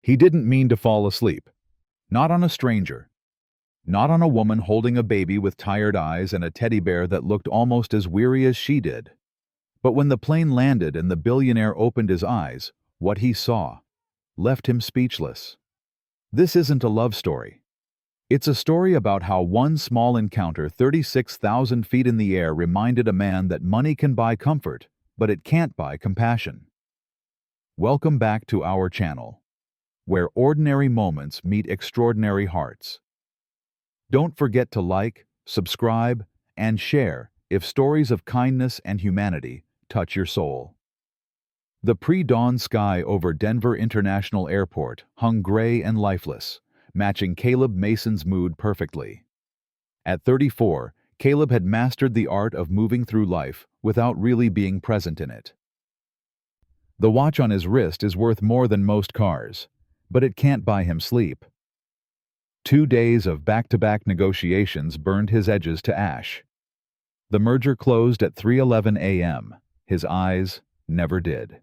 He didn't mean to fall asleep. Not on a stranger. Not on a woman holding a baby with tired eyes and a teddy bear that looked almost as weary as she did. But when the plane landed and the billionaire opened his eyes, what he saw left him speechless. This isn't a love story. It's a story about how one small encounter 36,000 feet in the air reminded a man that money can buy comfort, but it can't buy compassion. Welcome back to our channel, where ordinary moments meet extraordinary hearts. Don't forget to like, subscribe, and share if stories of kindness and humanity touch your soul. The pre-dawn sky over Denver International Airport hung gray and lifeless, matching Caleb Mason's mood perfectly. At 34, Caleb had mastered the art of moving through life without really being present in it. The watch on his wrist is worth more than most cars, but it can't buy him sleep. 2 days of back-to-back negotiations burned his edges to ash. The merger closed at 3:11 a.m. His eyes never did.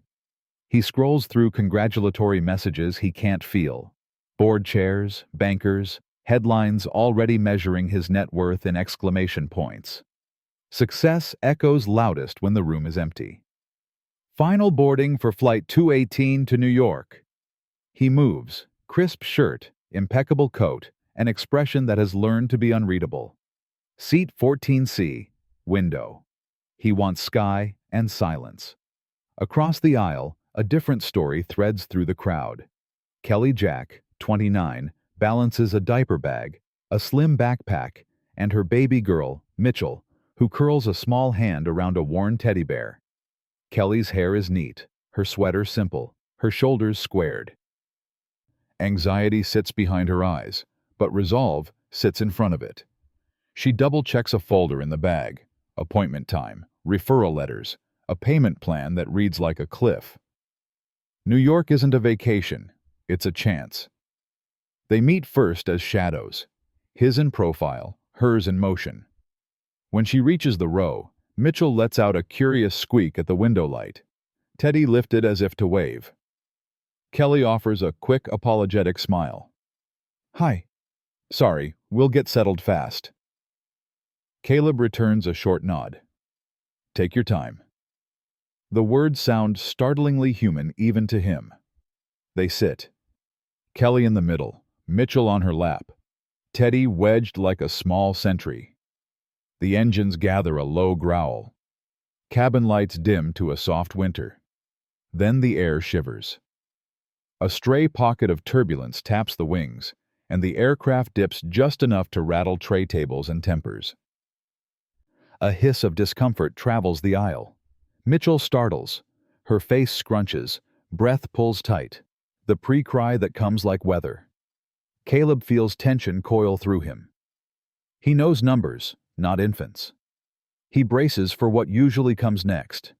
He scrolls through congratulatory messages he can't feel. Board chairs, bankers, headlines already measuring his net worth in exclamation points. Success echoes loudest when the room is empty. Final boarding for Flight 218 to New York. He moves, crisp shirt, impeccable coat, an expression that has learned to be unreadable. Seat 14C, window. He wants sky and silence. Across the aisle, a different story threads through the crowd. Kelly Jack, 29, balances a diaper bag, a slim backpack, and her baby girl, Mitchell, who curls a small hand around a worn teddy bear. Kelly's hair is neat, her sweater simple, her shoulders squared. Anxiety sits behind her eyes, but resolve sits in front of it. She double-checks a folder in the bag, appointment time, referral letters, a payment plan that reads like a cliff. New York isn't a vacation, it's a chance. They meet first as shadows, his in profile, hers in motion. When she reaches the row, Mitchell lets out a curious squeak at the window light. Teddy lifted as if to wave. Kelly offers a quick, apologetic smile. "Hi. Sorry, we'll get settled fast." Caleb returns a short nod. "Take your time." The words sound startlingly human even to him. They sit. Kelly in the middle, Mitchell on her lap, Teddy wedged like a small sentry. The engines gather a low growl. Cabin lights dim to a soft winter. Then the air shivers. A stray pocket of turbulence taps the wings, and the aircraft dips just enough to rattle tray tables and tempers. A hiss of discomfort travels the aisle. Mitchell startles. Her face scrunches, breath pulls tight, the pre-cry that comes like weather. Caleb feels tension coil through him. He knows numbers, not infants. He braces for what usually comes next.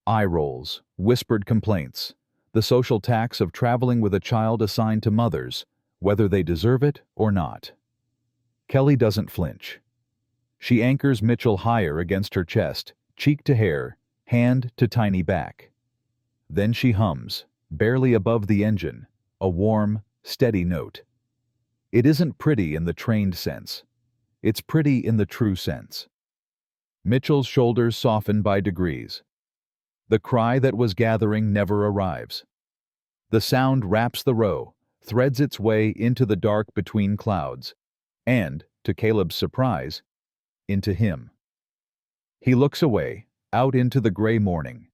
Eye rolls, whispered complaints, the social tax of traveling with a child assigned to mothers, whether they deserve it or not. Kelly doesn't flinch. She anchors Mitchell higher against her chest, cheek to hair, hand to tiny back. Then she hums, barely above the engine, a warm, steady note. It isn't pretty in the trained sense. It's pretty in the true sense. Mitchell's shoulders soften by degrees. The cry that was gathering never arrives. The sound wraps the row, threads its way into the dark between clouds, and, to Caleb's surprise, into him. He looks away, out into the gray morning,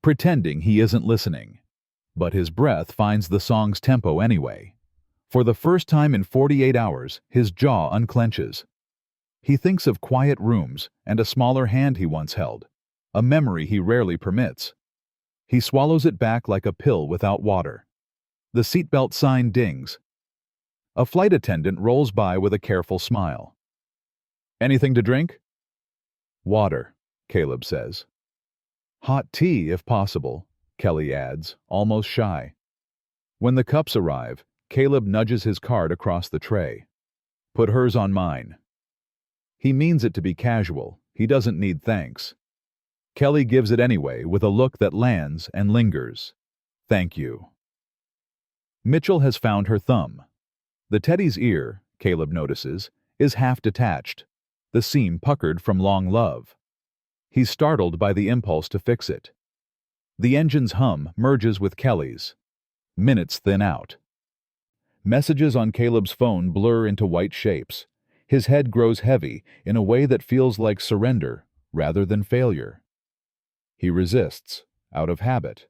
pretending he isn't listening. But his breath finds the song's tempo anyway. For the first time in 48 hours, his jaw unclenches. He thinks of quiet rooms and a smaller hand he once held, a memory he rarely permits. He swallows it back like a pill without water. The seatbelt sign dings. A flight attendant rolls by with a careful smile. "Anything to drink?" "Water," Caleb says. "Hot tea, if possible," Kelly adds, almost shy. When the cups arrive, Caleb nudges his card across the tray. "Put hers on mine." He means it to be casual. He doesn't need thanks. Kelly gives it anyway with a look that lands and lingers. "Thank you." Mitchell has found her thumb. The teddy's ear, Caleb notices, is half detached, the seam puckered from long love. He's startled by the impulse to fix it. The engine's hum merges with Kelly's. Minutes thin out. Messages on Caleb's phone blur into white shapes. His head grows heavy in a way that feels like surrender rather than failure. He resists, out of habit.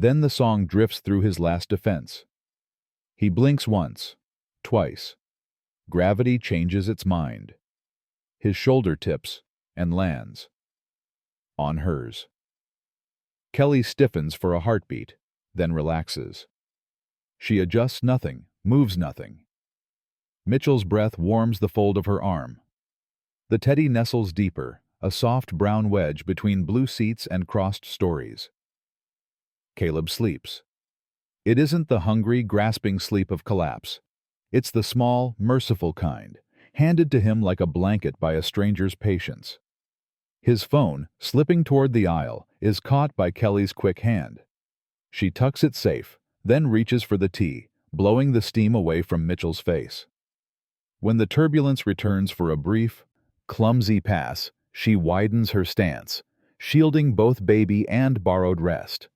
Then the song drifts through his last defense. He blinks once, twice. Gravity changes its mind. His shoulder tips and lands. On hers. Kelly stiffens for a heartbeat, then relaxes. She adjusts nothing, moves nothing. Mitchell's breath warms the fold of her arm. The teddy nestles deeper, a soft brown wedge between blue seats and crossed stories. Caleb sleeps. It isn't the hungry, grasping sleep of collapse. It's the small, merciful kind, handed to him like a blanket by a stranger's patience. His phone, slipping toward the aisle, is caught by Kelly's quick hand. She tucks it safe, then reaches for the tea, blowing the steam away from Mitchell's face. When the turbulence returns for a brief, clumsy pass, she widens her stance, shielding both baby and borrowed rest.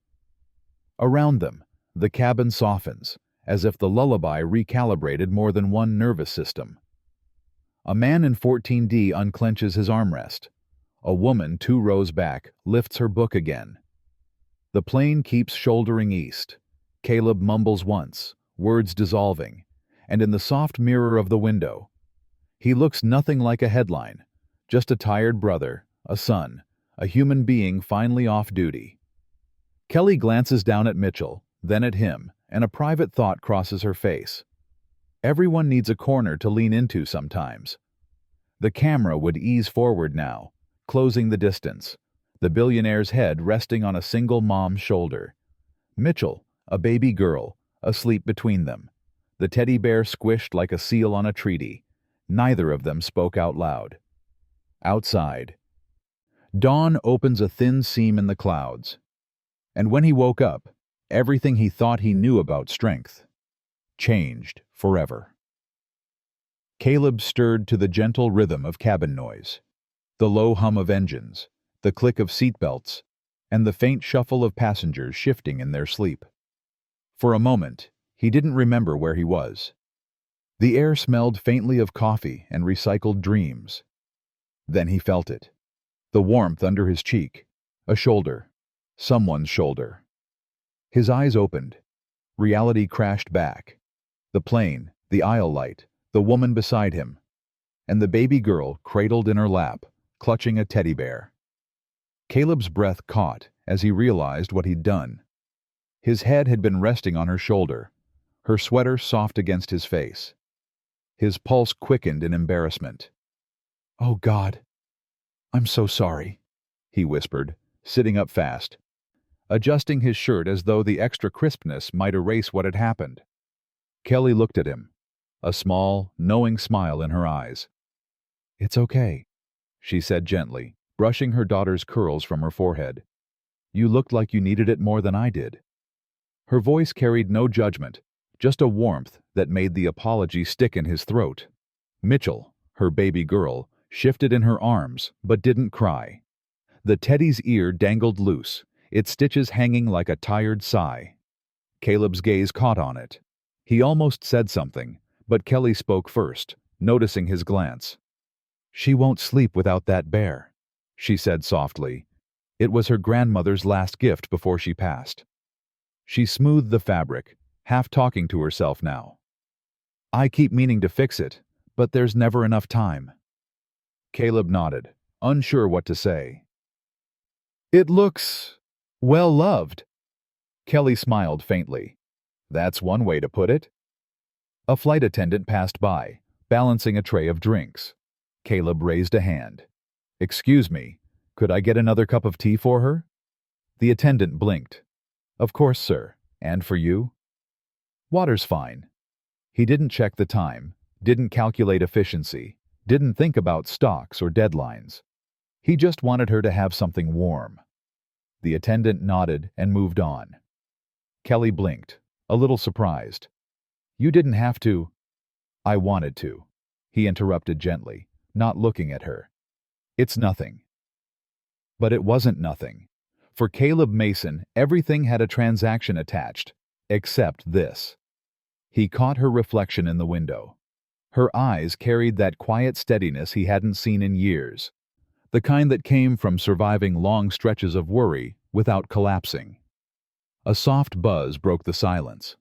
Around them, the cabin softens, as if the lullaby recalibrated more than one nervous system. A man in 14D unclenches his armrest. A woman 2 rows back lifts her book again. The plane keeps shouldering east. Caleb mumbles once, words dissolving, and in the soft mirror of the window, he looks nothing like a headline, just a tired brother, a son, a human being finally off duty. Kelly glances down at Mitchell, then at him, and a private thought crosses her face. Everyone needs a corner to lean into sometimes. The camera would ease forward now, closing the distance, the billionaire's head resting on a single mom's shoulder. Mitchell, a baby girl, asleep between them. The teddy bear squished like a seal on a treaty. Neither of them spoke out loud. Outside. Dawn opens a thin seam in the clouds. And when he woke up, everything he thought he knew about strength changed forever. Caleb stirred to the gentle rhythm of cabin noise, the low hum of engines, the click of seatbelts, and the faint shuffle of passengers shifting in their sleep. For a moment, he didn't remember where he was. The air smelled faintly of coffee and recycled dreams. Then he felt it. The warmth under his cheek, a shoulder, someone's shoulder. His eyes opened. Reality crashed back. The plane, the aisle light, the woman beside him, and the baby girl cradled in her lap, clutching a teddy bear. Caleb's breath caught as he realized what he'd done. His head had been resting on her shoulder, her sweater soft against his face. His pulse quickened in embarrassment. "Oh, God, I'm so sorry," he whispered, sitting up fast, adjusting his shirt as though the extra crispness might erase what had happened. Kelly looked at him, a small, knowing smile in her eyes. "It's okay," she said gently, brushing her daughter's curls from her forehead. "You looked like you needed it more than I did." Her voice carried no judgment, just a warmth that made the apology stick in his throat. Mitchell, her baby girl, shifted in her arms, but didn't cry. The teddy's ear dangled loose, its stitches hanging like a tired sigh. Caleb's gaze caught on it. He almost said something, but Kelly spoke first, noticing his glance. "She won't sleep without that bear," she said softly. It was her grandmother's last gift before she passed. She smoothed the fabric, half talking to herself now. "I keep meaning to fix it, but there's never enough time." Caleb nodded, unsure what to say. "It looks well-loved." Kelly smiled faintly. "That's one way to put it." A flight attendant passed by, balancing a tray of drinks. Caleb raised a hand. "Excuse me, could I get another cup of tea for her?" The attendant blinked. "Of course, sir. And for you?" "Water's fine." He didn't check the time, didn't calculate efficiency, didn't think about stocks or deadlines. He just wanted her to have something warm. The attendant nodded and moved on. Kelly blinked, a little surprised. "You didn't have to." "I wanted to," he interrupted gently, not looking at her. "It's nothing." But it wasn't nothing. For Caleb Mason, everything had a transaction attached, except this. He caught her reflection in the window. Her eyes carried that quiet steadiness he hadn't seen in years, the kind that came from surviving long stretches of worry without collapsing. A soft buzz broke the silence.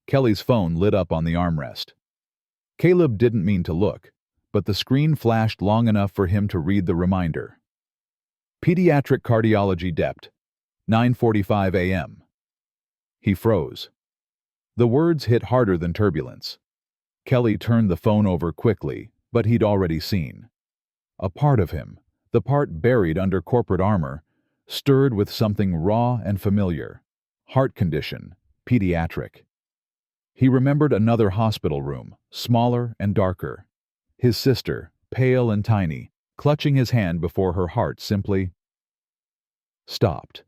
Kelly's phone lit up on the armrest. Caleb didn't mean to look, but the screen flashed long enough for him to read the reminder. Pediatric cardiology dept. 9:45 a.m. He froze. The words hit harder than turbulence. Kelly turned the phone over quickly, but he'd already seen. A part of him, the part buried under corporate armor, stirred with something raw and familiar. Heart condition, pediatric. He remembered another hospital room, smaller and darker. His sister, pale and tiny, clutching his hand before her heart simply stopped.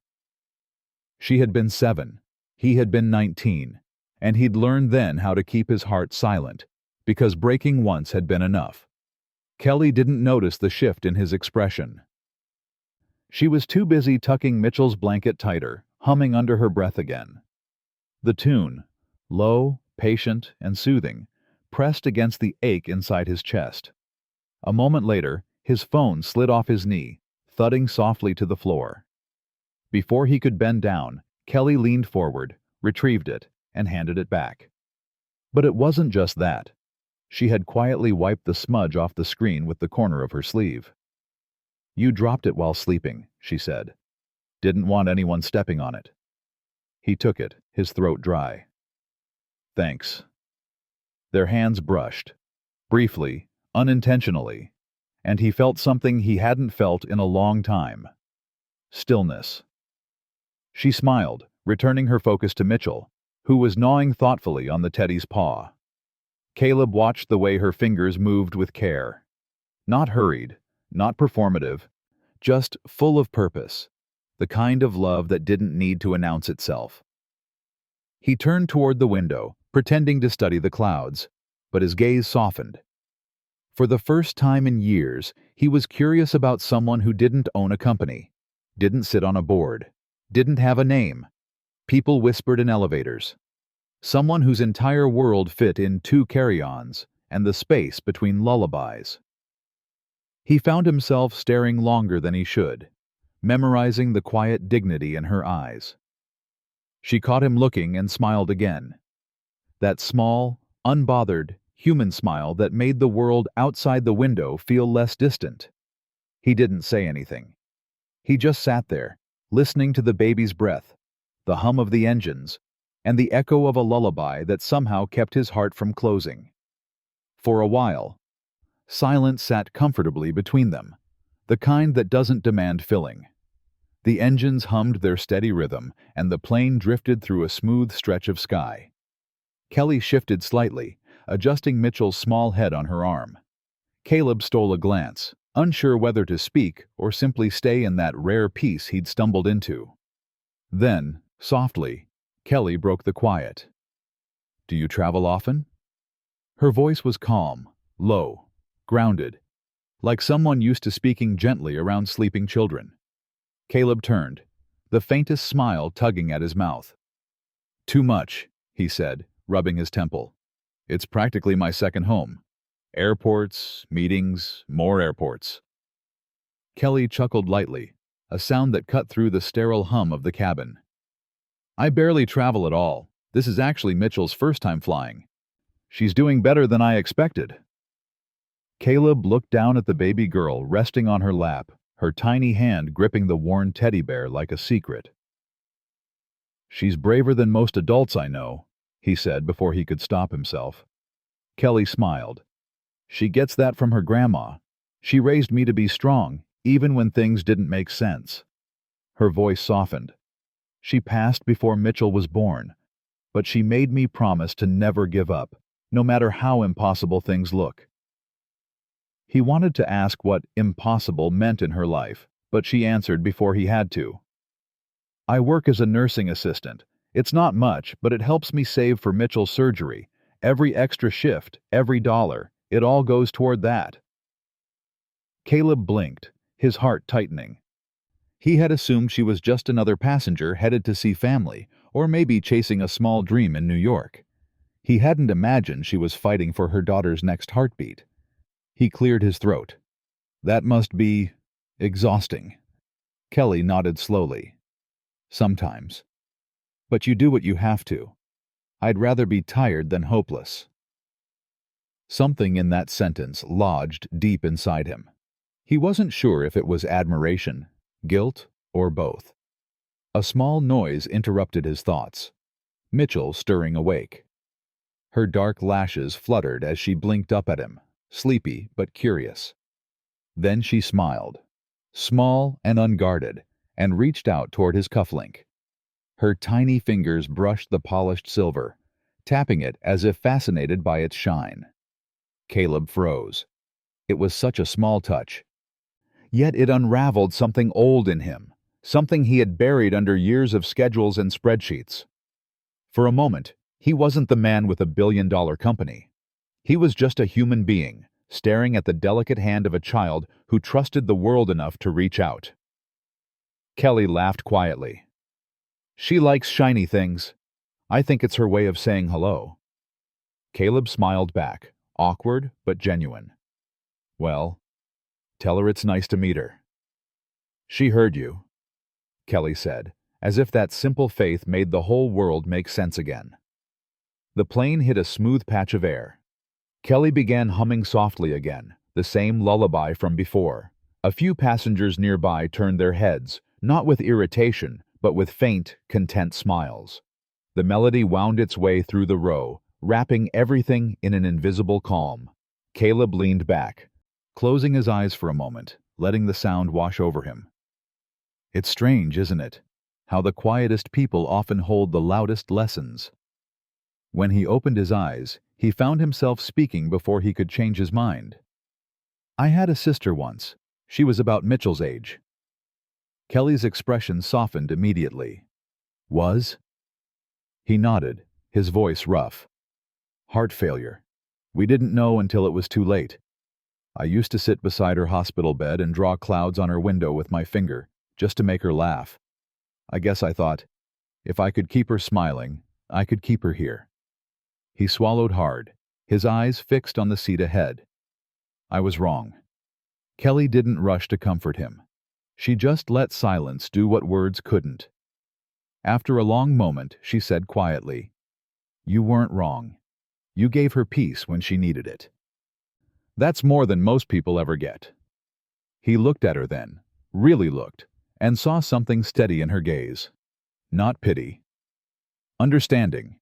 She had been 7, he had been 19, and he'd learned then how to keep his heart silent, because breaking once had been enough. Kelly didn't notice the shift in his expression. She was too busy tucking Mitchell's blanket tighter, humming under her breath again. The tune, low, patient, and soothing, pressed against the ache inside his chest. A moment later, his phone slid off his knee, thudding softly to the floor. Before he could bend down, Kelly leaned forward, retrieved it, and handed it back. But it wasn't just that. She had quietly wiped the smudge off the screen with the corner of her sleeve. "You dropped it while sleeping," she said. "Didn't want anyone stepping on it." He took it, his throat dry. "Thanks." Their hands brushed, briefly, unintentionally, and he felt something he hadn't felt in a long time. Stillness. She smiled, returning her focus to Mitchell, who was gnawing thoughtfully on the teddy's paw. Caleb watched the way her fingers moved with care. Not hurried, not performative, just full of purpose, the kind of love that didn't need to announce itself. He turned toward the window, pretending to study the clouds, but his gaze softened. For the first time in years, he was curious about someone who didn't own a company, didn't sit on a board, didn't have a name. People whispered in elevators. Someone whose entire world fit in 2 carry-ons and the space between lullabies. He found himself staring longer than he should, memorizing the quiet dignity in her eyes. She caught him looking and smiled again. That small, unbothered, human smile that made the world outside the window feel less distant. He didn't say anything. He just sat there, listening to the baby's breath, the hum of the engines, and the echo of a lullaby that somehow kept his heart from closing. For a while, silence sat comfortably between them, the kind that doesn't demand filling. The engines hummed their steady rhythm, and the plane drifted through a smooth stretch of sky. Kelly shifted slightly, adjusting Mitchell's small head on her arm. Caleb stole a glance, unsure whether to speak or simply stay in that rare peace he'd stumbled into. Then, softly, Kelly broke the quiet. "Do you travel often?" Her voice was calm, low, grounded, like someone used to speaking gently around sleeping children. Caleb turned, the faintest smile tugging at his mouth. "Too much," he said, rubbing his temple. "It's practically my second home. Airports, meetings, more airports." Kelly chuckled lightly, a sound that cut through the sterile hum of the cabin. "I barely travel at all. This is actually Mitchell's first time flying. She's doing better than I expected." Caleb looked down at the baby girl resting on her lap, her tiny hand gripping the worn teddy bear like a secret. "She's braver than most adults I know," he said before he could stop himself. Kelly smiled. "She gets that from her grandma. She raised me to be strong, even when things didn't make sense." Her voice softened. "She passed before Mitchell was born, but she made me promise to never give up, no matter how impossible things look." He wanted to ask what impossible meant in her life, but she answered before he had to. "I work as a nursing assistant, It's not much, but it helps me save for Mitchell's surgery. Every extra shift, every dollar, it all goes toward that. Caleb blinked, his heart tightening. He had assumed she was just another passenger headed to see family, or maybe chasing a small dream in New York. He hadn't imagined she was fighting for her daughter's next heartbeat. He cleared his throat. That must be exhausting. Kelly nodded slowly. Sometimes. But you do what you have to. I'd rather be tired than hopeless. Something in that sentence lodged deep inside him. He wasn't sure if it was admiration, guilt, or both. A small noise interrupted his thoughts. Mitchell stirring awake. Her dark lashes fluttered as she blinked up at him, sleepy but curious. Then she smiled, small and unguarded, and reached out toward his cufflink. Her tiny fingers brushed the polished silver, tapping it as if fascinated by its shine. Caleb froze. It was such a small touch. Yet it unraveled something old in him, something he had buried under years of schedules and spreadsheets. For a moment, he wasn't the man with $1 billion company. He was just a human being, staring at the delicate hand of a child who trusted the world enough to reach out. Kelly laughed quietly. She likes shiny things. I think it's her way of saying hello. Caleb smiled back, awkward but genuine. Well, tell her it's nice to meet her. She heard you, Kelly said, as if that simple faith made the whole world make sense again. The plane hit a smooth patch of air. Kelly began humming softly again, the same lullaby from before. A few passengers nearby turned their heads, not with irritation, but with faint, content smiles. The melody wound its way through the row, wrapping everything in an invisible calm. Caleb leaned back, closing his eyes for a moment, letting the sound wash over him. It's strange, isn't it? How the quietest people often hold the loudest lessons. When he opened his eyes, he found himself speaking before he could change his mind. I had a sister once. She was about Mitchell's age. Kelly's expression softened immediately. Was? He nodded, his voice rough. Heart failure. We didn't know until it was too late. I used to sit beside her hospital bed and draw clouds on her window with my finger, just to make her laugh. I guess I thought, if I could keep her smiling, I could keep her here. He swallowed hard, his eyes fixed on the seat ahead. I was wrong. Kelly didn't rush to comfort him. She just let silence do what words couldn't. After a long moment, she said quietly, You weren't wrong. You gave her peace when she needed it. That's more than most people ever get. He looked at her then, really looked, and saw something steady in her gaze. Not pity. Understanding.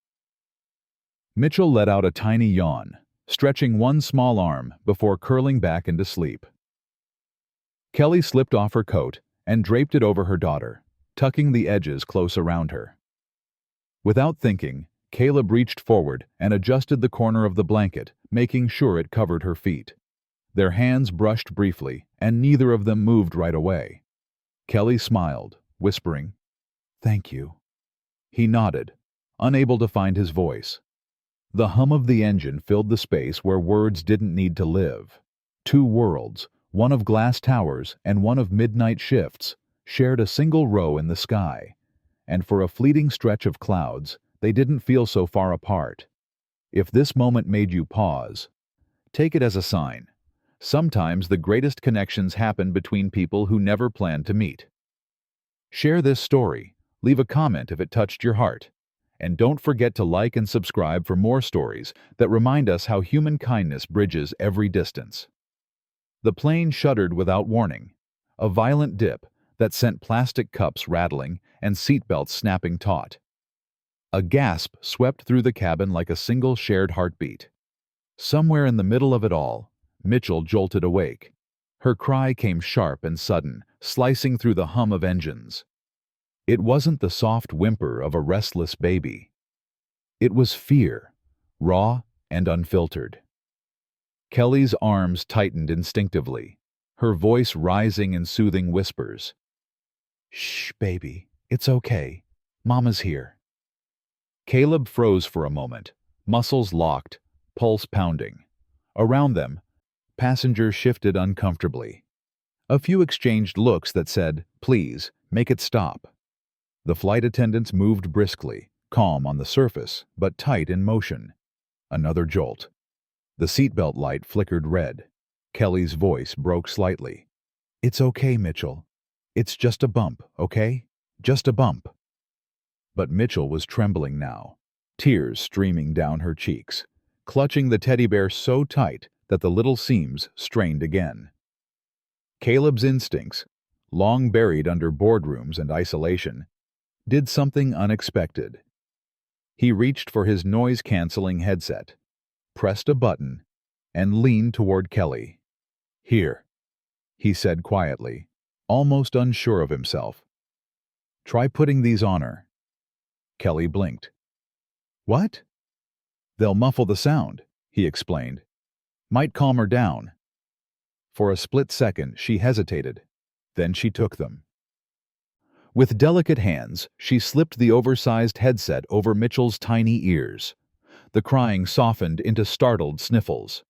Mitchell let out a tiny yawn, stretching one small arm before curling back into sleep. Kelly slipped off her coat and draped it over her daughter, tucking the edges close around her. Without thinking, Caleb reached forward and adjusted the corner of the blanket, making sure it covered her feet. Their hands brushed briefly, and neither of them moved right away. Kelly smiled, whispering, Thank you. He nodded, unable to find his voice. The hum of the engine filled the space where words didn't need to live. Two worlds, one of glass towers and one of midnight shifts, shared a single row in the sky, and for a fleeting stretch of clouds, they didn't feel so far apart. If this moment made you pause, take it as a sign. Sometimes the greatest connections happen between people who never planned to meet. Share this story, leave a comment if it touched your heart, and don't forget to like and subscribe for more stories that remind us how human kindness bridges every distance. The plane shuddered without warning, a violent dip that sent plastic cups rattling and seatbelts snapping taut. A gasp swept through the cabin like a single shared heartbeat. Somewhere in the middle of it all, Mitchell jolted awake. Her cry came sharp and sudden, slicing through the hum of engines. It wasn't the soft whimper of a restless baby. It was fear, raw and unfiltered. Kelly's arms tightened instinctively, her voice rising in soothing whispers. Shh, baby, it's okay. Mama's here. Caleb froze for a moment, muscles locked, pulse pounding. Around them, passengers shifted uncomfortably. A few exchanged looks that said, "Please, make it stop." The flight attendants moved briskly, calm on the surface, but tight in motion. Another jolt. The seatbelt light flickered red. Kelly's voice broke slightly. "It's okay, Mitchell. It's just a bump, okay? Just a bump." But Mitchell was trembling now, tears streaming down her cheeks, clutching the teddy bear so tight that the little seams strained again. Caleb's instincts, long buried under boardrooms and isolation, did something unexpected. He reached for his noise-canceling headset, pressed a button, and leaned toward Kelly. "Here," he said quietly, almost unsure of himself. "Try putting these on her." Kelly blinked. "What?" "They'll muffle the sound," he explained. "Might calm her down." For a split second, she hesitated. Then she took them. With delicate hands, she slipped the oversized headset over Mitchell's tiny ears. The crying softened into startled sniffles.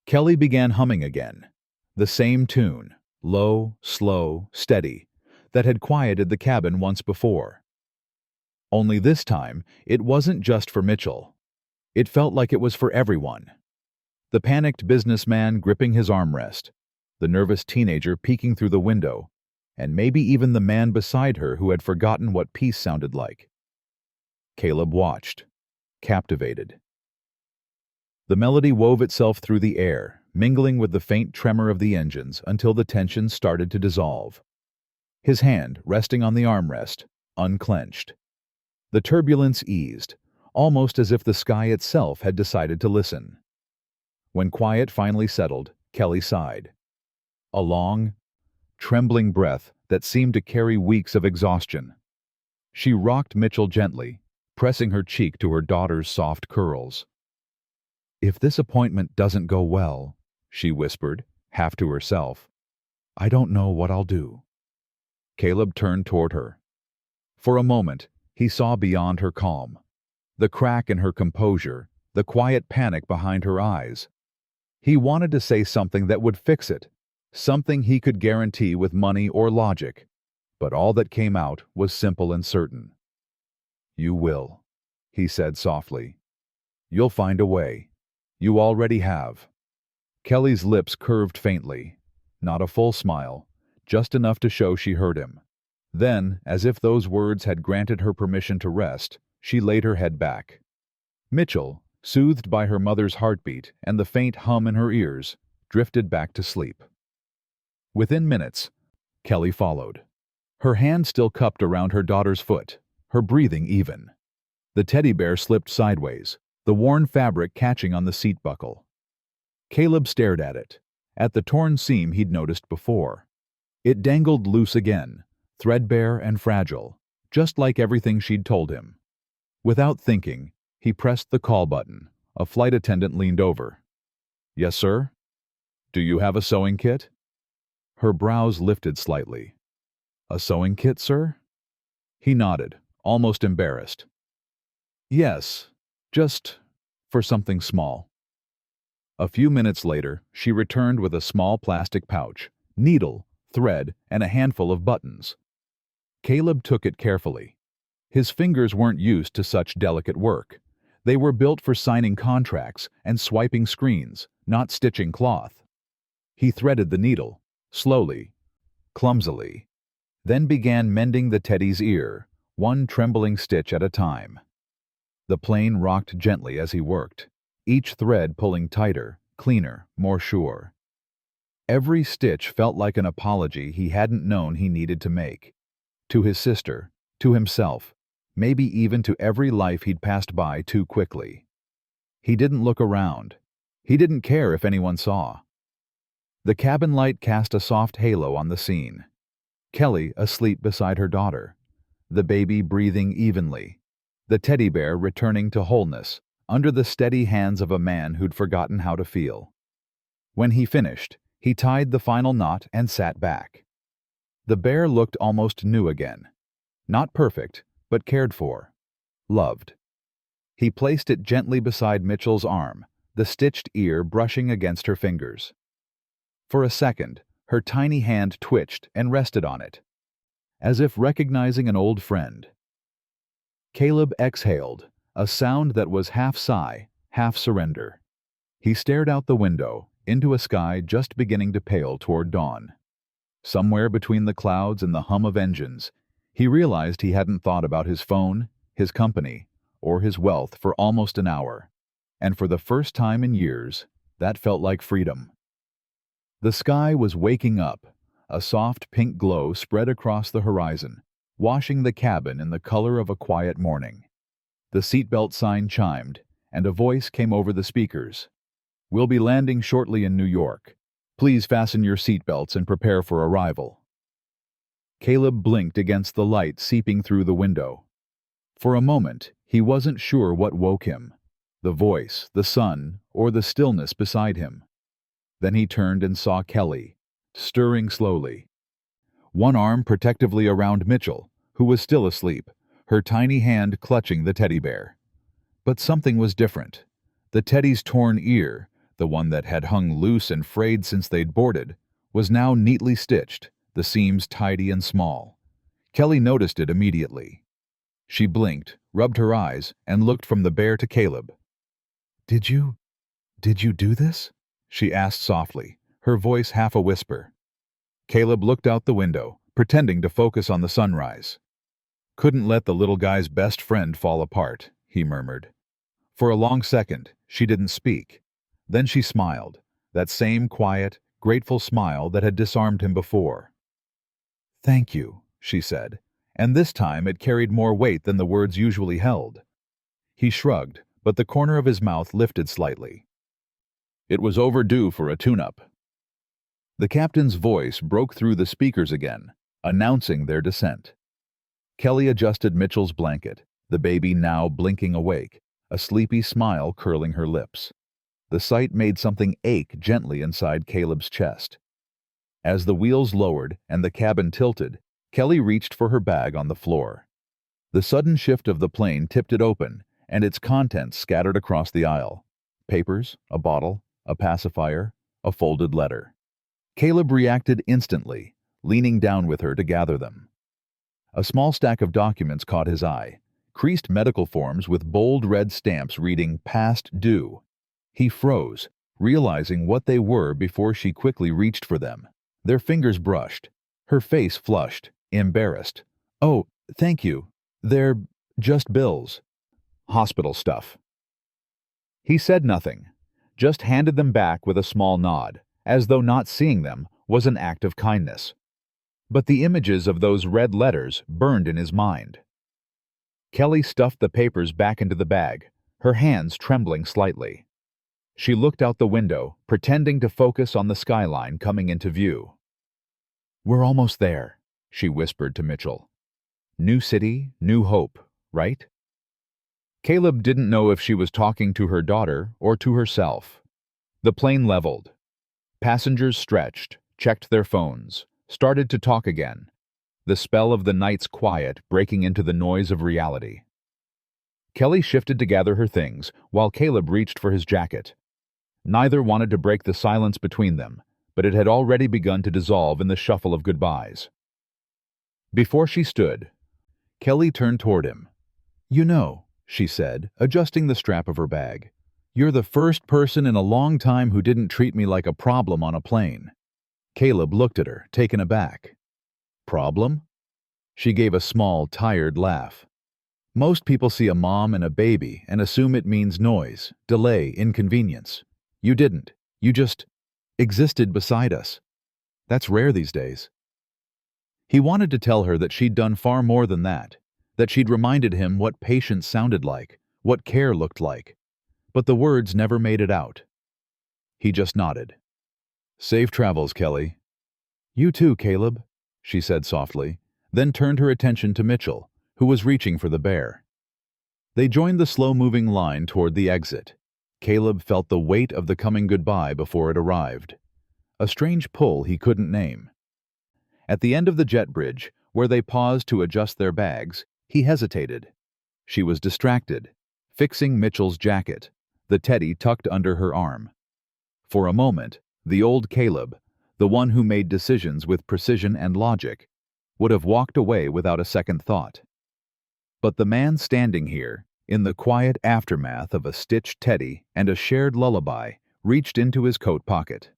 Kelly began humming again. The same tune, low, slow, steady, that had quieted the cabin once before. Only this time, it wasn't just for Mitchell. It felt like it was for everyone. The panicked businessman gripping his armrest, the nervous teenager peeking through the window, and maybe even the man beside her who had forgotten what peace sounded like. Caleb watched, captivated. The melody wove itself through the air, mingling with the faint tremor of the engines until the tension started to dissolve. His hand, resting on the armrest, unclenched. The turbulence eased, almost as if the sky itself had decided to listen. When quiet finally settled, Kelly sighed. A long, trembling breath that seemed to carry weeks of exhaustion. She rocked Mitchell gently, pressing her cheek to her daughter's soft curls. "If this appointment doesn't go well," she whispered, half to herself, "I don't know what I'll do." Caleb turned toward her. For a moment, he saw beyond her calm, the crack in her composure, the quiet panic behind her eyes. He wanted to say something that would fix it, something he could guarantee with money or logic, but all that came out was simple and certain. "You will," he said softly. "You'll find a way. You already have." Kelly's lips curved faintly, not a full smile, just enough to show she heard him. Then, as if those words had granted her permission to rest, she laid her head back. Mitchell, soothed by her mother's heartbeat and the faint hum in her ears, drifted back to sleep. Within minutes, Kelly followed. Her hand still cupped around her daughter's foot, her breathing even. The teddy bear slipped sideways, the worn fabric catching on the seat buckle. Caleb stared at the torn seam he'd noticed before. It dangled loose again, threadbare and fragile, just like everything she'd told him. Without thinking, he pressed the call button. A flight attendant leaned over. "Yes, sir? Do you have a sewing kit?" Her brows lifted slightly. "A sewing kit, sir?" He nodded, almost embarrassed. "Yes, just for something small." A few minutes later, she returned with a small plastic pouch, needle, thread, and a handful of buttons. Caleb took it carefully. His fingers weren't used to such delicate work. They were built for signing contracts and swiping screens, not stitching cloth. He threaded the needle, slowly, clumsily, then began mending the teddy's ear, one trembling stitch at a time. The plane rocked gently as he worked, each thread pulling tighter, cleaner, more sure. Every stitch felt like an apology he hadn't known he needed to make. To his sister, to himself, maybe even to every life he'd passed by too quickly. He didn't look around. He didn't care if anyone saw. The cabin light cast a soft halo on the scene. Kelly asleep beside her daughter, the baby breathing evenly, the teddy bear returning to wholeness under the steady hands of a man who'd forgotten how to feel. When he finished, he tied the final knot and sat back. The bear looked almost new again. Not perfect, but cared for. Loved. He placed it gently beside Mitchell's arm, the stitched ear brushing against her fingers. For a second, her tiny hand twitched and rested on it, as if recognizing an old friend. Caleb exhaled, a sound that was half sigh, half surrender. He stared out the window, into a sky just beginning to pale toward dawn. Somewhere between the clouds and the hum of engines, he realized he hadn't thought about his phone, his company, or his wealth for almost an hour, and for the first time in years, that felt like freedom. The sky was waking up. A soft pink glow spread across the horizon, washing the cabin in the color of a quiet morning. The seatbelt sign chimed, and a voice came over the speakers. "We'll be landing shortly in New York. Please fasten your seatbelts and prepare for arrival." Caleb blinked against the light seeping through the window. For a moment, he wasn't sure what woke him, the voice, the sun, or the stillness beside him. Then he turned and saw Kelly, stirring slowly. One arm protectively around Mitchell, who was still asleep, her tiny hand clutching the teddy bear. But something was different. The teddy's torn ear, the one that had hung loose and frayed since they'd boarded, was now neatly stitched, the seams tidy and small. Kelly noticed it immediately. She blinked, rubbed her eyes, and looked from the bear to Caleb. Did you do this?" she asked softly, her voice half a whisper. Caleb looked out the window, pretending to focus on the sunrise. "Couldn't let the little guy's best friend fall apart," he murmured. For a long second, she didn't speak. Then she smiled, that same quiet, grateful smile that had disarmed him before. "Thank you," she said, and this time it carried more weight than the words usually held. He shrugged, but the corner of his mouth lifted slightly. It was overdue for a tune-up. The captain's voice broke through the speakers again, announcing their descent. Kelly adjusted Mitchell's blanket, the baby now blinking awake, a sleepy smile curling her lips. The sight made something ache gently inside Caleb's chest. As the wheels lowered and the cabin tilted, Kelly reached for her bag on the floor. The sudden shift of the plane tipped it open, and its contents scattered across the aisle. Papers, a bottle, a pacifier, a folded letter. Caleb reacted instantly, leaning down with her to gather them. A small stack of documents caught his eye, creased medical forms with bold red stamps reading "Past Due." He froze, realizing what they were before she quickly reached for them. Their fingers brushed. Her face flushed, embarrassed. "Oh, thank you. They're just bills. Hospital stuff." He said nothing, just handed them back with a small nod, as though not seeing them was an act of kindness. But the images of those red letters burned in his mind. Kelly stuffed the papers back into the bag, her hands trembling slightly. She looked out the window, pretending to focus on the skyline coming into view. "We're almost there," she whispered to Mitchell. "New city, new hope, right?" Caleb didn't know if she was talking to her daughter or to herself. The plane leveled. Passengers stretched, checked their phones, started to talk again, the spell of the night's quiet breaking into the noise of reality. Kelly shifted to gather her things, while Caleb reached for his jacket. Neither wanted to break the silence between them, but it had already begun to dissolve in the shuffle of goodbyes. Before she stood, Kelly turned toward him. "You know," she said, adjusting the strap of her bag, "you're the first person in a long time who didn't treat me like a problem on a plane." Caleb looked at her, taken aback. "Problem?" She gave a small, tired laugh. "Most people see a mom and a baby and assume it means noise, delay, inconvenience. You didn't. You just existed beside us. That's rare these days." He wanted to tell her that she'd done far more than that she'd reminded him what patience sounded like, what care looked like. But the words never made it out. He just nodded. "Safe travels, Kelly." "You too, Caleb," she said softly, then turned her attention to Mitchell, who was reaching for the bear. They joined the slow-moving line toward the exit. Caleb felt the weight of the coming goodbye before it arrived. A strange pull he couldn't name. At the end of the jet bridge, where they paused to adjust their bags, he hesitated. She was distracted, fixing Mitchell's jacket, the teddy tucked under her arm. For a moment, the old Caleb, the one who made decisions with precision and logic, would have walked away without a second thought. But the man standing here, in the quiet aftermath of a stitched teddy and a shared lullaby, reached into his coat pocket.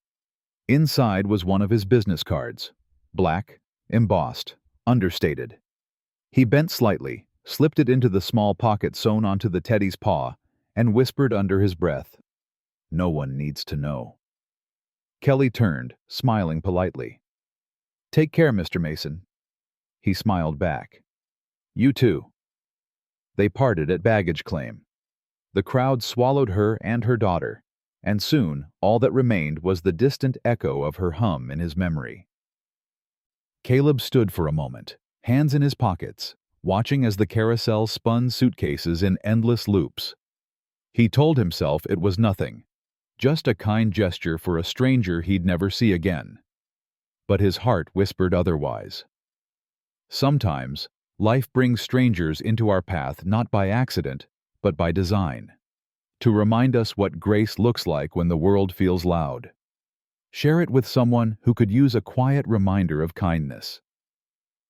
Inside was one of his business cards, black, embossed, understated. He bent slightly, slipped it into the small pocket sewn onto the teddy's paw, and whispered under his breath, "No one needs to know." Kelly turned, smiling politely. "Take care, Mr. Mason." He smiled back. "You too." They parted at baggage claim. The crowd swallowed her and her daughter, and soon all that remained was the distant echo of her hum in his memory. Caleb stood for a moment, hands in his pockets, watching as the carousel spun suitcases in endless loops. He told himself it was nothing, just a kind gesture for a stranger he'd never see again. But his heart whispered otherwise. Sometimes, life brings strangers into our path not by accident, but by design, to remind us what grace looks like when the world feels loud. Share it with someone who could use a quiet reminder of kindness.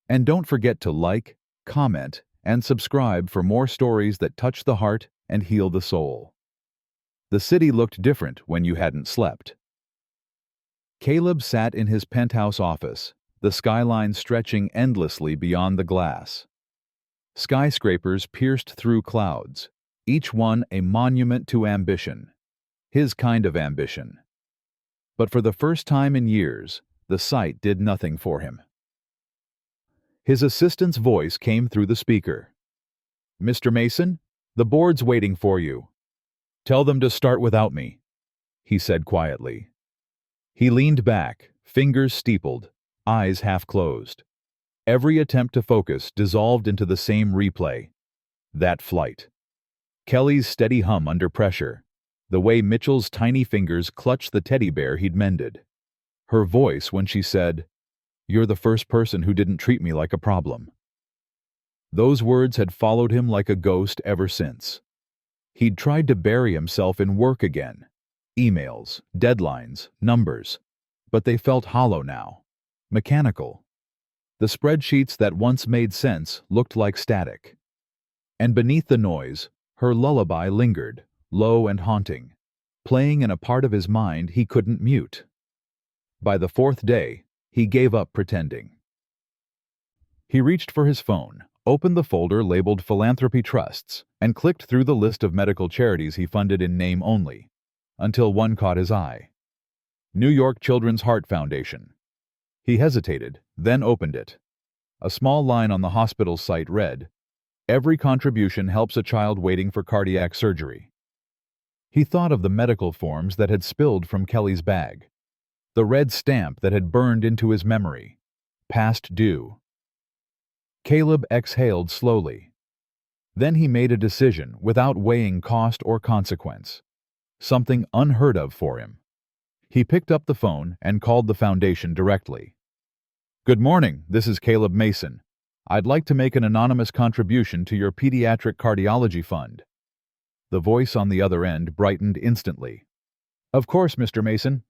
And don't forget to like, comment, and subscribe for more stories that touch the heart and heal the soul. The city looked different when you hadn't slept. Caleb sat in his penthouse office, the skyline stretching endlessly beyond the glass. Skyscrapers pierced through clouds, each one a monument to ambition, his kind of ambition. But for the first time in years, the sight did nothing for him. His assistant's voice came through the speaker. "Mr. Mason, the board's waiting for you. Tell them to start without me," he said quietly. He leaned back, fingers steepled, eyes half closed. Every attempt to focus dissolved into the same replay. That flight. Kelly's steady hum under pressure, the way Mitchell's tiny fingers clutched the teddy bear he'd mended. Her voice when she said, "You're the first person who didn't treat me like a problem." Those words had followed him like a ghost ever since. He'd tried to bury himself in work again. Emails, deadlines, numbers. But they felt hollow now. Mechanical. The spreadsheets that once made sense looked like static. And beneath the noise, her lullaby lingered, low and haunting, playing in a part of his mind he couldn't mute. By the fourth day, he gave up pretending. He reached for his phone, opened the folder labeled Philanthropy Trusts, and clicked through the list of medical charities he funded in name only, until one caught his eye. New York Children's Heart Foundation. He hesitated, then opened it. A small line on the hospital's site read, "Every contribution helps a child waiting for cardiac surgery." He thought of the medical forms that had spilled from Kelly's bag, the red stamp that had burned into his memory, past due. Caleb exhaled slowly. Then he made a decision without weighing cost or consequence, something unheard of for him. He picked up the phone and called the foundation directly. "Good morning, this is Caleb Mason. I'd like to make an anonymous contribution to your pediatric cardiology fund." The voice on the other end brightened instantly. "Of course, Mr. Mason.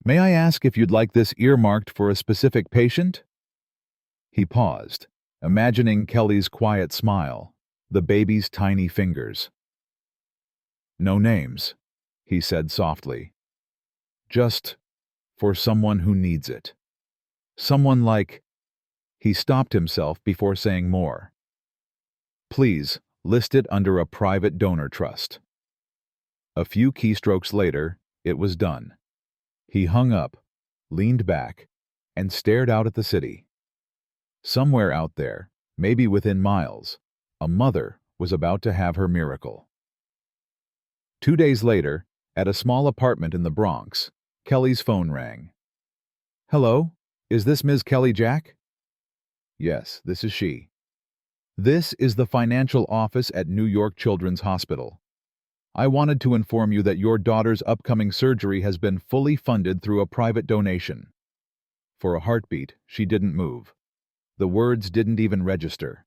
May I ask if you'd like this earmarked for a specific patient?" He paused, imagining Kelly's quiet smile, the baby's tiny fingers. "No names," he said softly. "Just for someone who needs it. Someone like—" He stopped himself before saying more. "Please, list it under a private donor trust." A few keystrokes later, it was done. He hung up, leaned back, and stared out at the city. Somewhere out there, maybe within miles, a mother was about to have her miracle. 2 days later, at a small apartment in the Bronx, Kelly's phone rang. "Hello, is this Ms. Kelly Jack?" "Yes, this is she." "This is the financial office at New York Children's Hospital. I wanted to inform you that your daughter's upcoming surgery has been fully funded through a private donation." For a heartbeat, she didn't move. The words didn't even register.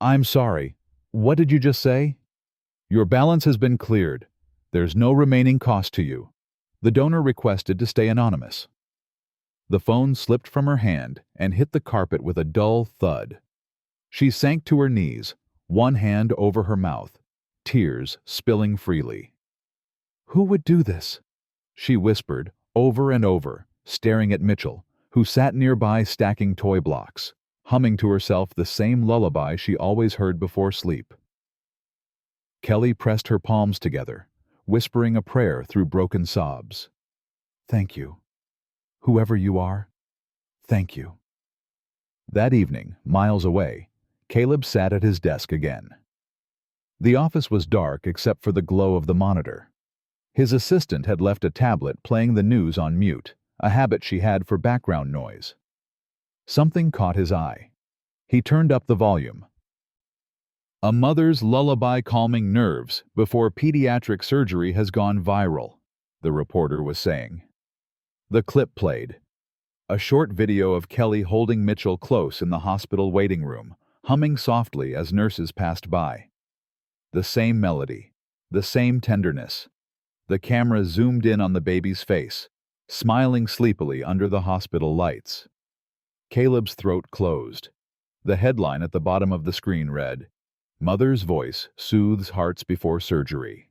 "I'm sorry. What did you just say?" Your balance has been cleared. There's no remaining cost to you. The donor requested to stay anonymous. The phone slipped from her hand and hit the carpet with a dull thud. She sank to her knees, one hand over her mouth, tears spilling freely. "Who would do this?" she whispered over and over, staring at Mitchell, who sat nearby stacking toy blocks, humming to herself the same lullaby she always heard before sleep. Kelly pressed her palms together, whispering a prayer through broken sobs. "Thank you. Whoever you are, thank you." That evening, miles away, Caleb sat at his desk again. The office was dark except for the glow of the monitor. His assistant had left a tablet playing the news on mute, a habit she had for background noise. Something caught his eye. He turned up the volume. "A mother's lullaby calming nerves before pediatric surgery has gone viral," the reporter was saying. The clip played. A short video of Kelly holding Mitchell close in the hospital waiting room, humming softly as nurses passed by. The same melody, the same tenderness. The camera zoomed in on the baby's face, smiling sleepily under the hospital lights. Caleb's throat closed. The headline at the bottom of the screen read, "Mother's voice soothes hearts before surgery."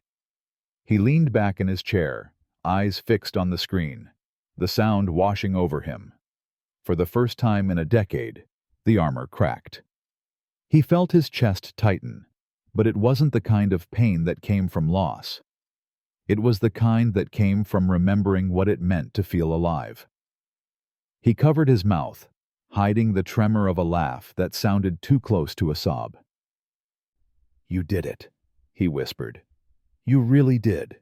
He leaned back in his chair, eyes fixed on the screen, the sound washing over him. For the first time in a decade, the armor cracked. He felt his chest tighten, but it wasn't the kind of pain that came from loss. It was the kind that came from remembering what it meant to feel alive. He covered his mouth, hiding the tremor of a laugh that sounded too close to a sob. "You did it," he whispered. "You really did."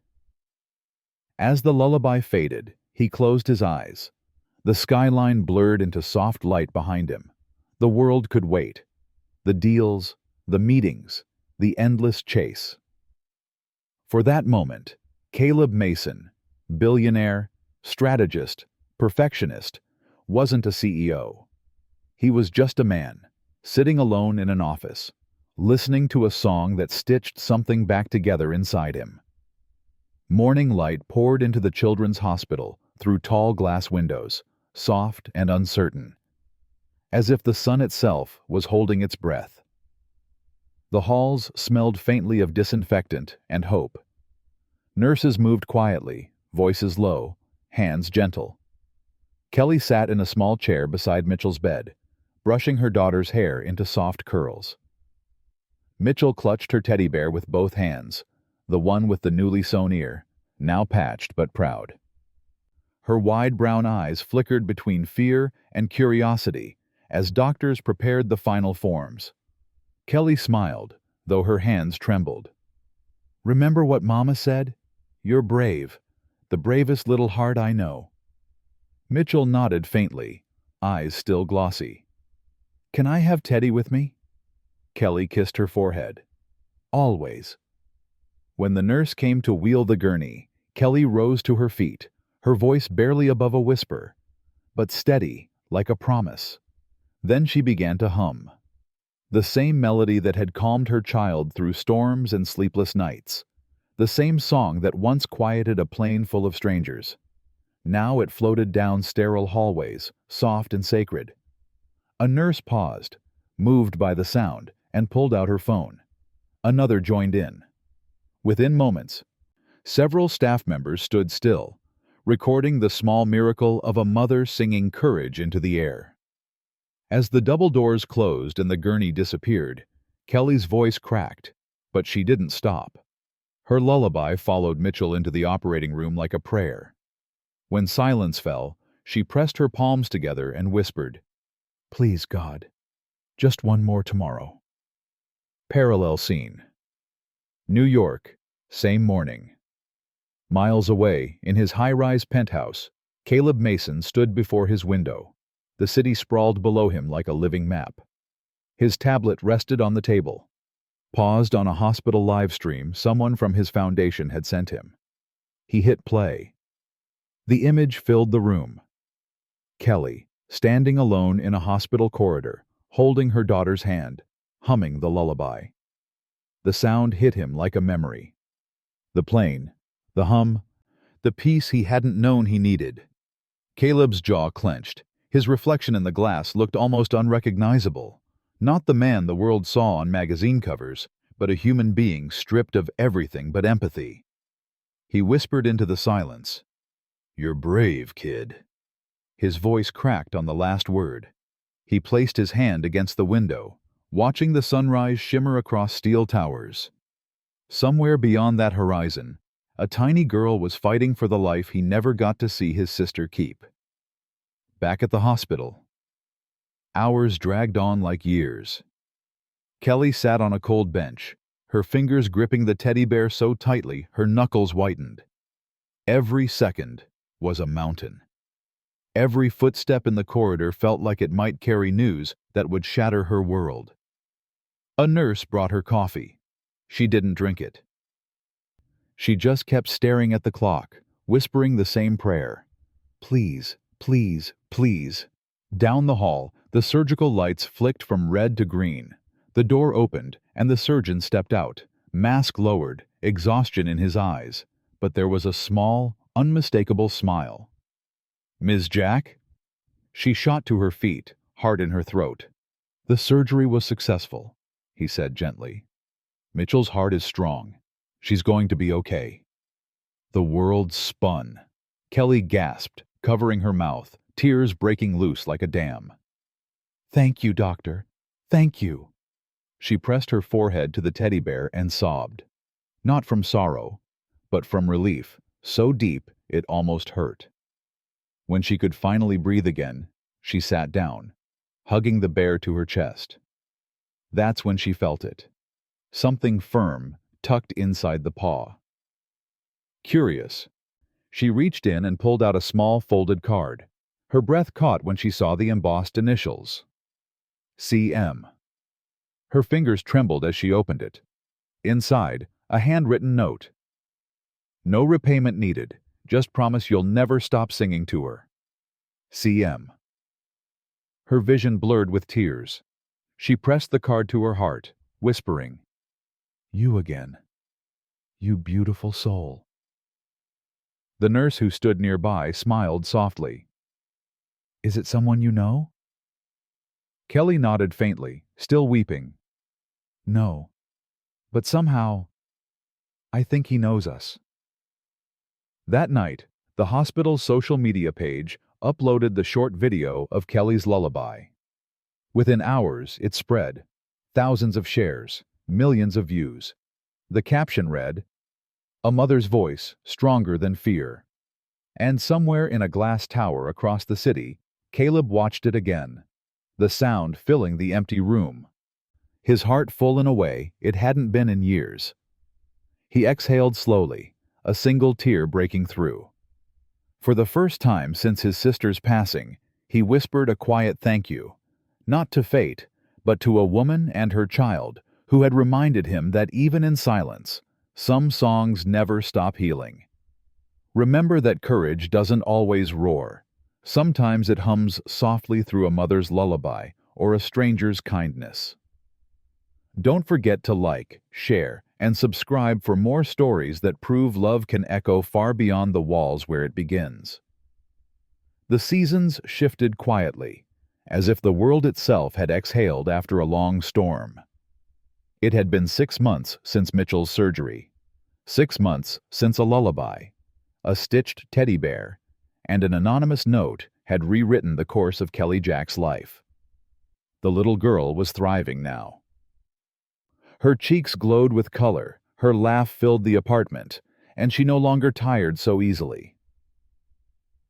As the lullaby faded, he closed his eyes. The skyline blurred into soft light behind him. The world could wait. The deals, the meetings, the endless chase. For that moment, Caleb Mason, billionaire, strategist, perfectionist, wasn't a CEO. He was just a man, sitting alone in an office, listening to a song that stitched something back together inside him. Morning light poured into the children's hospital through tall glass windows, soft and uncertain, as if the sun itself was holding its breath. The halls smelled faintly of disinfectant and hope. Nurses moved quietly, voices low, hands gentle. Kelly sat in a small chair beside Mitchell's bed, brushing her daughter's hair into soft curls. Mitchell clutched her teddy bear with both hands, the one with the newly sewn ear, now patched but proud. Her wide brown eyes flickered between fear and curiosity as doctors prepared the final forms. Kelly smiled, though her hands trembled. "Remember what Mama said? You're brave, the bravest little heart I know." Mitchell nodded faintly, eyes still glossy. "Can I have Teddy with me?" Kelly kissed her forehead. "Always." When the nurse came to wheel the gurney, Kelly rose to her feet, her voice barely above a whisper, but steady, like a promise. Then she began to hum. The same melody that had calmed her child through storms and sleepless nights. The same song that once quieted a plane full of strangers. Now it floated down sterile hallways, soft and sacred. A nurse paused, moved by the sound, and pulled out her phone. Another joined in. Within moments, several staff members stood still, recording the small miracle of a mother singing courage into the air. As the double doors closed and the gurney disappeared, Kelly's voice cracked, but she didn't stop. Her lullaby followed Mitchell into the operating room like a prayer. When silence fell, she pressed her palms together and whispered, "Please, God, just one more tomorrow." Parallel scene. New York, same morning. Miles away, in his high-rise penthouse, Caleb Mason stood before his window. The city sprawled below him like a living map. His tablet rested on the table, paused on a hospital live stream someone from his foundation had sent him. He hit play. The image filled the room. Kelly, standing alone in a hospital corridor, holding her daughter's hand, humming the lullaby. The sound hit him like a memory. The plane, the hum, the peace he hadn't known he needed. Caleb's jaw clenched. His reflection in the glass looked almost unrecognizable. Not the man the world saw on magazine covers, but a human being stripped of everything but empathy. He whispered into the silence, "You're brave, kid." His voice cracked on the last word. He placed his hand against the window, watching the sunrise shimmer across steel towers. Somewhere beyond that horizon, a tiny girl was fighting for the life he never got to see his sister keep. Back at the hospital, hours dragged on like years. Kelly sat on a cold bench, her fingers gripping the teddy bear so tightly her knuckles whitened. Every second was a mountain. Every footstep in the corridor felt like it might carry news that would shatter her world. A nurse brought her coffee. She didn't drink it. She just kept staring at the clock, whispering the same prayer. Please, please, please. Down the hall, the surgical lights flicked from red to green. The door opened, and the surgeon stepped out, mask lowered, exhaustion in his eyes. But there was a small, unmistakable smile. "Ms. Jack?" She shot to her feet, heart in her throat. "The surgery was successful," he said gently. "Mitchell's heart is strong. She's going to be okay." The world spun. Kelly gasped, covering her mouth, tears breaking loose like a dam. "Thank you, doctor. Thank you." She pressed her forehead to the teddy bear and sobbed. Not from sorrow, but from relief, so deep it almost hurt. When she could finally breathe again, she sat down, hugging the bear to her chest. That's when she felt it. Something firm, tucked inside the paw. Curious, she reached in and pulled out a small folded card. Her breath caught when she saw the embossed initials. CM. Her fingers trembled as she opened it. Inside, a handwritten note. "No repayment needed. Just promise you'll never stop singing to her. CM." Her vision blurred with tears. She pressed the card to her heart, whispering, "You again. You beautiful soul." The nurse who stood nearby smiled softly. "Is it someone you know?" Kelly nodded faintly, still weeping. "No. But somehow, I think he knows us." That night, the hospital's social media page uploaded the short video of Kelly's lullaby. Within hours, it spread. Thousands of shares, millions of views. The caption read, "A mother's voice, stronger than fear." And somewhere in a glass tower across the city, Caleb watched it again, the sound filling the empty room. His heart full in a way it hadn't been in years. He exhaled slowly, a single tear breaking through. For the first time since his sister's passing, he whispered a quiet thank you, not to fate, but to a woman and her child who had reminded him that even in silence, some songs never stop healing. Remember that courage doesn't always roar. Sometimes it hums softly through a mother's lullaby or a stranger's kindness. Don't forget to like, share, and subscribe for more stories that prove love can echo far beyond the walls where it begins. The seasons shifted quietly, as if the world itself had exhaled after a long storm. It had been 6 months since Mitchell's surgery, 6 months since a lullaby, a stitched teddy bear, and an anonymous note had rewritten the course of Kelly Jack's life. The little girl was thriving now. Her cheeks glowed with color, her laugh filled the apartment, and she no longer tired so easily.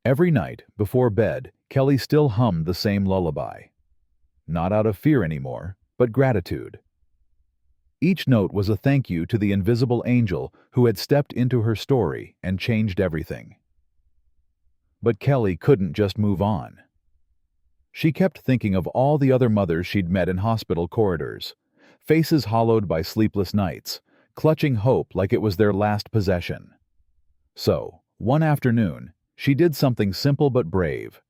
Every night, before bed, Kelly still hummed the same lullaby. Not out of fear anymore, but gratitude. Each note was a thank you to the invisible angel who had stepped into her story and changed everything. But Kelly couldn't just move on. She kept thinking of all the other mothers she'd met in hospital corridors, faces hollowed by sleepless nights, clutching hope like it was their last possession. So, one afternoon, she did something simple but brave.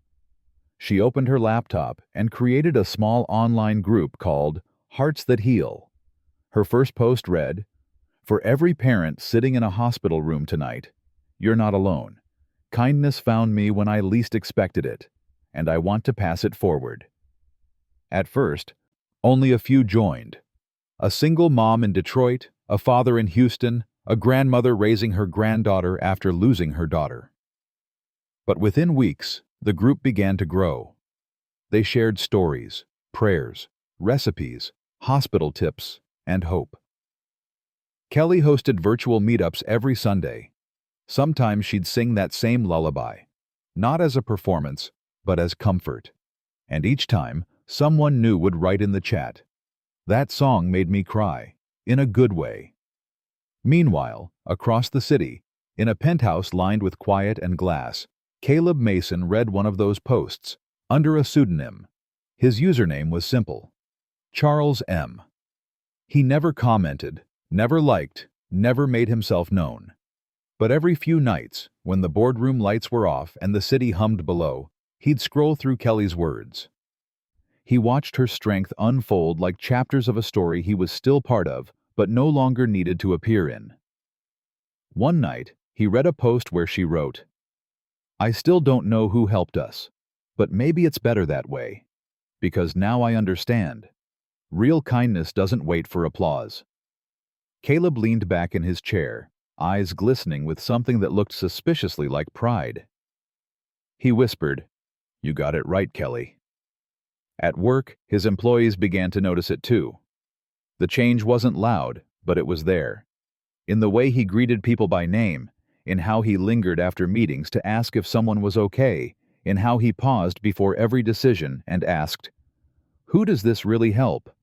She opened her laptop and created a small online group called Hearts That Heal. Her first post read, "For every parent sitting in a hospital room tonight, you're not alone. Kindness found me when I least expected it, and I want to pass it forward." At first, only a few joined. A single mom in Detroit, a father in Houston, a grandmother raising her granddaughter after losing her daughter. But within weeks, the group began to grow. They shared stories, prayers, recipes, hospital tips, and hope. Kelly hosted virtual meetups every Sunday. Sometimes she'd sing that same lullaby, not as a performance, but as comfort. And each time, someone new would write in the chat, "That song made me cry, in a good way." Meanwhile, across the city, in a penthouse lined with quiet and glass, Caleb Mason read one of those posts, under a pseudonym. His username was simple: Charles M. He never commented, never liked, never made himself known. But every few nights, when the boardroom lights were off and the city hummed below, he'd scroll through Kelly's words. He watched her strength unfold like chapters of a story he was still part of, but no longer needed to appear in. One night, he read a post where she wrote, "I still don't know who helped us, but maybe it's better that way, because now I understand. Real kindness doesn't wait for applause." Caleb leaned back in his chair, eyes glistening with something that looked suspiciously like pride. He whispered, "You got it right, Kelly." At work, his employees began to notice it too. The change wasn't loud, but it was there. In the way he greeted people by name, in how he lingered after meetings to ask if someone was okay, in how he paused before every decision and asked, "Who does this really help?"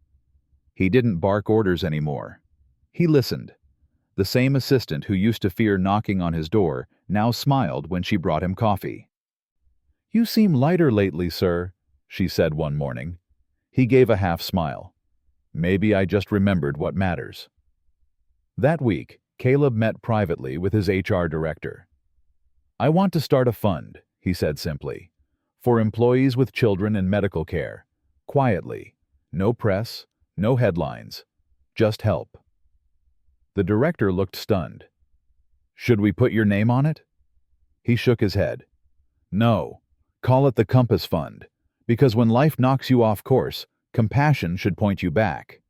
He didn't bark orders anymore. He listened. The same assistant who used to fear knocking on his door now smiled when she brought him coffee. "You seem lighter lately, sir," she said one morning. He gave a half smile. "Maybe I just remembered what matters." That week, Caleb met privately with his HR director. "I want to start a fund," he said simply, "for employees with children in medical care. Quietly. No press, no headlines. Just help." The director looked stunned. "Should we put your name on it?" He shook his head. "No. Call it the Compass Fund, because when life knocks you off course, compassion should point you back."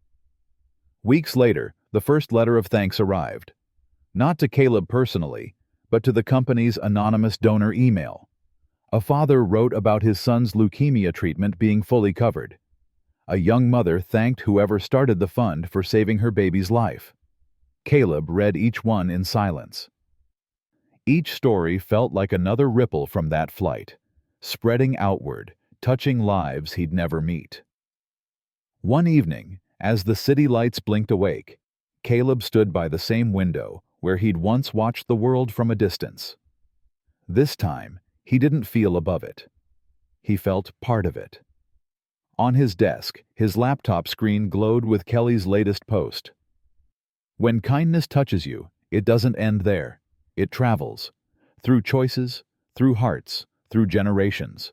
Weeks later, the first letter of thanks arrived. Not to Caleb personally, but to the company's anonymous donor email. A father wrote about his son's leukemia treatment being fully covered. A young mother thanked whoever started the fund for saving her baby's life. Caleb read each one in silence. Each story felt like another ripple from that flight, spreading outward, touching lives he'd never meet. One evening, as the city lights blinked awake, Caleb stood by the same window where he'd once watched the world from a distance. This time, he didn't feel above it. He felt part of it. On his desk, his laptop screen glowed with Kelly's latest post. "When kindness touches you, it doesn't end there. It travels. Through choices, through hearts, through generations."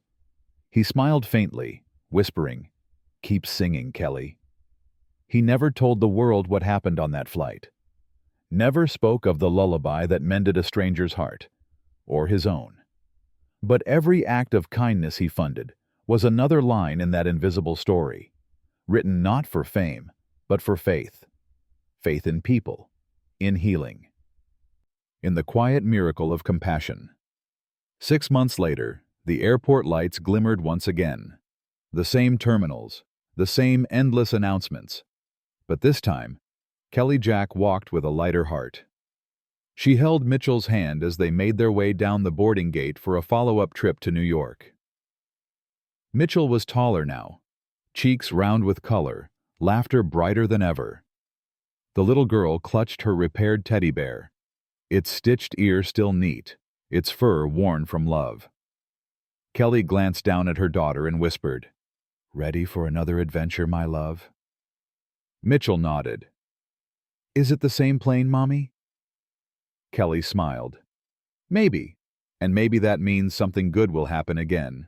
He smiled faintly, whispering, "Keep singing, Kelly." He never told the world what happened on that flight. Never spoke of the lullaby that mended a stranger's heart, or his own. But every act of kindness he funded was another line in that invisible story, written not for fame, but for faith. Faith in people, in healing, in the quiet miracle of compassion. 6 months later, the airport lights glimmered once again. The same terminals, the same endless announcements. But this time, Kelly Jack walked with a lighter heart. She held Mitchell's hand as they made their way down the boarding gate for a follow-up trip to New York. Mitchell was taller now, cheeks round with color, laughter brighter than ever. The little girl clutched her repaired teddy bear, its stitched ear still neat, its fur worn from love. Kelly glanced down at her daughter and whispered, "Ready for another adventure, my love?" Mitchell nodded. "Is it the same plane, Mommy?" Kelly smiled. "Maybe, and maybe that means something good will happen again."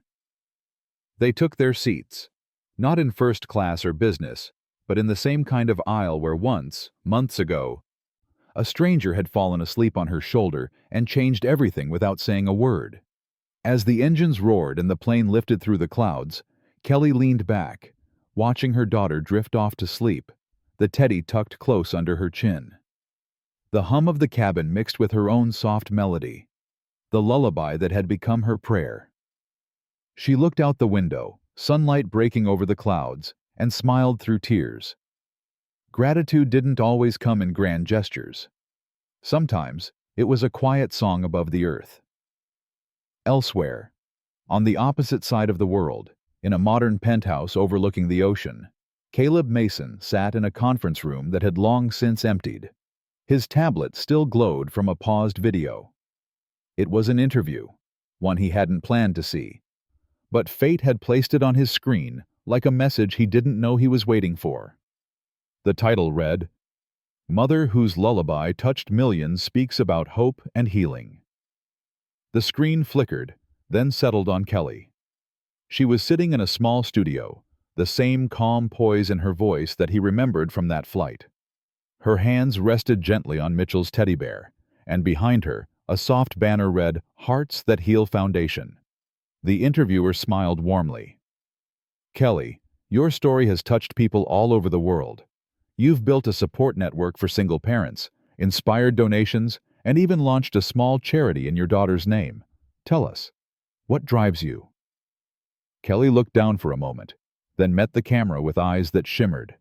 They took their seats, not in first class or business, but in the same kind of aisle where once, months ago, a stranger had fallen asleep on her shoulder and changed everything without saying a word. As the engines roared and the plane lifted through the clouds, Kelly leaned back, watching her daughter drift off to sleep, the teddy tucked close under her chin. The hum of the cabin mixed with her own soft melody, the lullaby that had become her prayer. She looked out the window, sunlight breaking over the clouds, and smiled through tears. Gratitude didn't always come in grand gestures. Sometimes, it was a quiet song above the earth. Elsewhere, on the opposite side of the world, in a modern penthouse overlooking the ocean, Caleb Mason sat in a conference room that had long since emptied. His tablet still glowed from a paused video. It was an interview, one he hadn't planned to see, but fate had placed it on his screen like a message he didn't know he was waiting for. The title read, "Mother Whose Lullaby Touched Millions Speaks About Hope and Healing." The screen flickered, then settled on Kelly. She was sitting in a small studio, the same calm poise in her voice that he remembered from that flight. Her hands rested gently on Mitchell's teddy bear, and behind her, a soft banner read, "Hearts That Heal Foundation." The interviewer smiled warmly. "Kelly, your story has touched people all over the world. You've built a support network for single parents, inspired donations, and even launched a small charity in your daughter's name. Tell us, what drives you?" Kelly looked down for a moment, then met the camera with eyes that shimmered.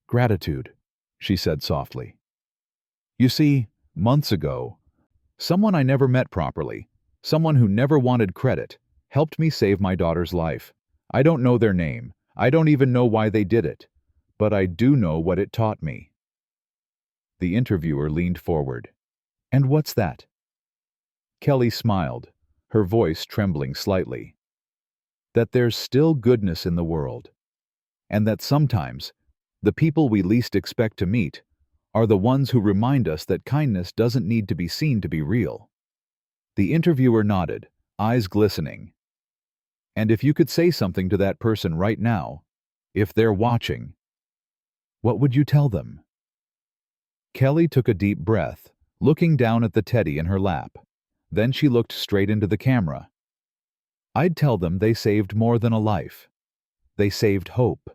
"Gratitude," she said softly. "You see, months ago, someone I never met properly, someone who never wanted credit, helped me save my daughter's life. I don't know their name. I don't even know why they did it. But I do know what it taught me." The interviewer leaned forward. "And what's that?" Kelly smiled, her voice trembling slightly. "That there's still goodness in the world, and that sometimes the people we least expect to meet are the ones who remind us that kindness doesn't need to be seen to be real." The interviewer nodded, eyes glistening. "And if you could say something to that person right now, if they're watching, what would you tell them?" Kelly took a deep breath, looking down at the teddy in her lap. Then she looked straight into the camera. "I'd tell them they saved more than a life. They saved hope."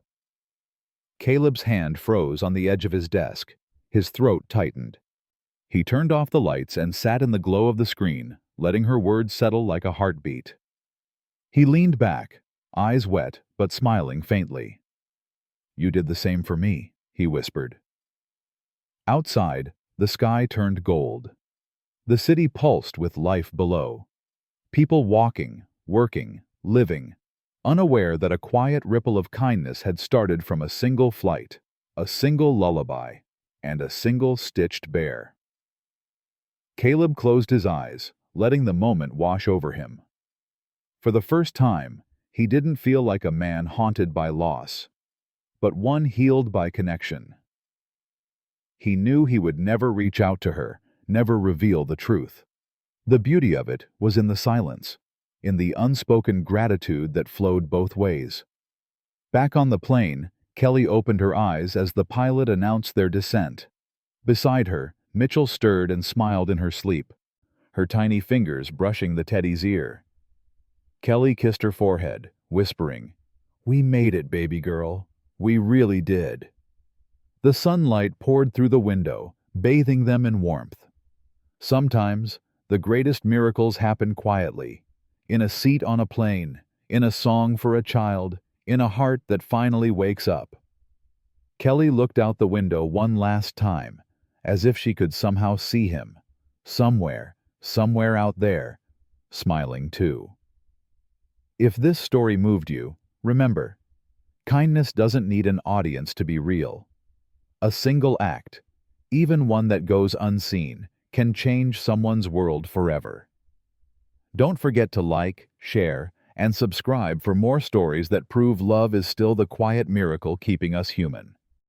Caleb's hand froze on the edge of his desk. His throat tightened. He turned off the lights and sat in the glow of the screen, letting her words settle like a heartbeat. He leaned back, eyes wet but smiling faintly. "You did the same for me," he whispered. Outside, the sky turned gold. The city pulsed with life below. People walking, working, living, unaware that a quiet ripple of kindness had started from a single flight, a single lullaby, and a single stitched bear. Caleb closed his eyes, letting the moment wash over him. For the first time, he didn't feel like a man haunted by loss, but one healed by connection. He knew he would never reach out to her, never reveal the truth. The beauty of it was in the silence, in the unspoken gratitude that flowed both ways. Back on the plane, Kelly opened her eyes as the pilot announced their descent. Beside her, Mitchell stirred and smiled in her sleep, her tiny fingers brushing the teddy's ear. Kelly kissed her forehead, whispering, "We made it, baby girl. We really did." The sunlight poured through the window, bathing them in warmth. Sometimes, the greatest miracles happen quietly, in a seat on a plane, in a song for a child, in a heart that finally wakes up. Kelly looked out the window one last time, as if she could somehow see him, somewhere out there, smiling too. If this story moved you, remember, kindness doesn't need an audience to be real. A single act, even one that goes unseen, can change someone's world forever. Don't forget to like, share, and subscribe for more stories that prove love is still the quiet miracle keeping us human.